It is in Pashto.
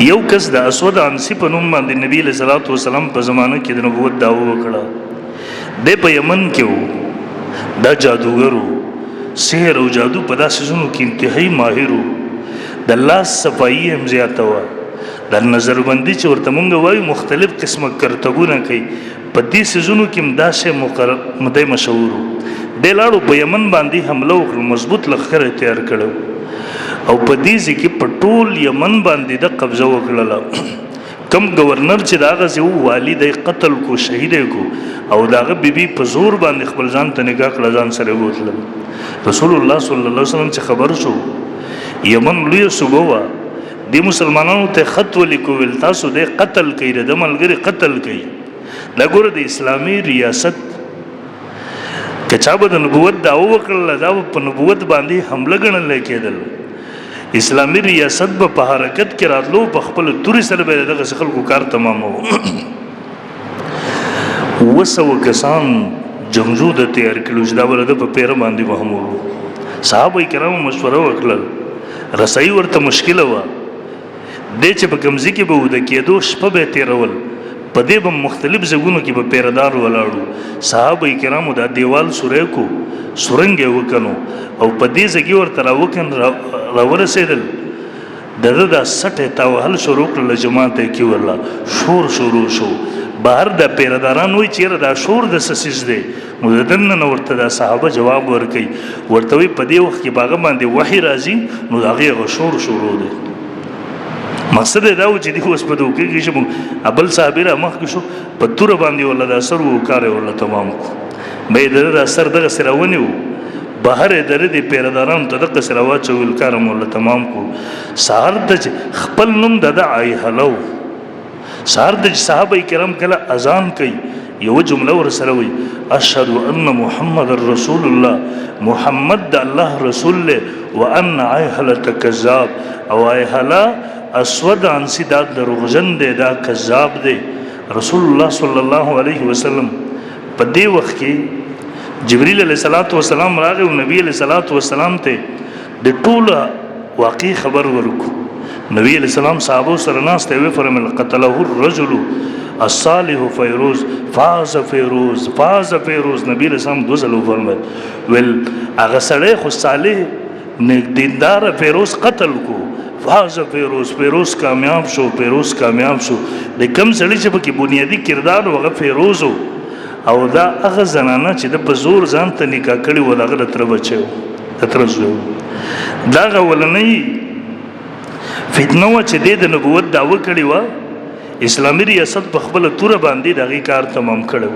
یو کس د اسود عنسی په نوم باندې نبی صلی الله علیه وسلم په زمانه کې د نبوت دعوه وکړه. د په یمن کې وو، دا جادوګر وو، سحر او جادو په داسې ځونو کې انتهایی ماهر وو، د لاس صفایي هم زیاته وه، د نظربندي چې ورته مونږ وایو مختلف قسمه کرتبونه کوي، په دې سيزونو کې هم داسې مدی مشهور وو. د لاړو په یمن باندې حمله وکړه، مضبوط لښکر تیار کړو او په دې ځکه په ټول یمن باندې د قبضه وکړه. کم گورنر چې داغه سه والی د قتل کو شهید کو او داغه بیبي په زور باندې خپل ځان ته نگاه کړ، ځان سره بوتل. رسول الله صلی الله علیه وسلم چې خبر شو یمن لوی صوبه وا، د مسلمانانو ته خط ولیکو ول تاسو د قتل کړي، د ملګری قتل کړي. دا ګوره د اسلامي ریاست کچابه د نبوت دعوه وکړه، دا په نبوت باندې حمله ګڼل کېدل. اسلامی ریاست په حرکت کې راتلو، په خپل توري سره به دغه خلکو کار تمامو. وسو کسان جنگجو د تیار کړو چې دا ولده په پیر باندې محمود. صحابه کرام مشوره وکړل، رسای ورته مشکله و، د چې په کمزې کې به ود کېدو شپه به تیرول، په دې به مختلف ځګونو کې به پیردار ولاړو. صحابه کرامو دا دیوال سورې کو سورنګ وکنو او په دې ځګي ورته راوکن راورسېدل. دغه د سټه توهل شروع کړل، جماعت کې ولا شور شروع شو. بهر د پیرداران وی چیرې دا شور د سسیز دی. مددن نو ورته د صحابه جواب ورکړي، ورته وی په دې وخت کې باغ باندې وحی راځي، نو دغه شور شروع دی. مقصد دا و چې دی اوس په دوه کې چې ابل صاحب را مخ کې شو، په تور باندې ولا د اثر وو کار ولا تمام کو. به د اثر دغه سره ونیو، بهر درې د پیرداران ته دغه سره واچول کارم ولا تمام کو. سحر د خپل نوم د عایحلو، سحر د صحابه کرام کله اذان کوي یو جمله ور سره وي، اشهد ان محمد رسول الله، محمد د الله رسول له، وان عایحله کذاب، او عایحله اسود عنسی دا دروغجن دی، دا کذاب دی. رسول الله صلی الله علیه وسلم په دې وخت کې جبرئیل علیه السلام راغی او نبی علیه السلام ته د ټوله واقع خبر ورکو. نبی علیه السلام صحابه سره ناست وی، فرمایل قتله الرجل الصالح فیروز فاز فیروز فاز فیروز. نبی علیه السلام دوزلو فرمایل ول هغه سړی خو صالح نیک دیندار فیروز قتل کو، فاز فیروز، فیروز کامیاب شو، فیروز کامیاب شو. د کم سړی چې پکې بنیادی کردار وغه فیروز او دا هغه زنانه چې د په زور ځان ته نکاح کړي و، دغه تر بچو تر زو دا غولنې فتنه و چې د نبوت دعوه کړي و. اسلامي ریاست په خپل تور باندې دغه کار تمام کړو.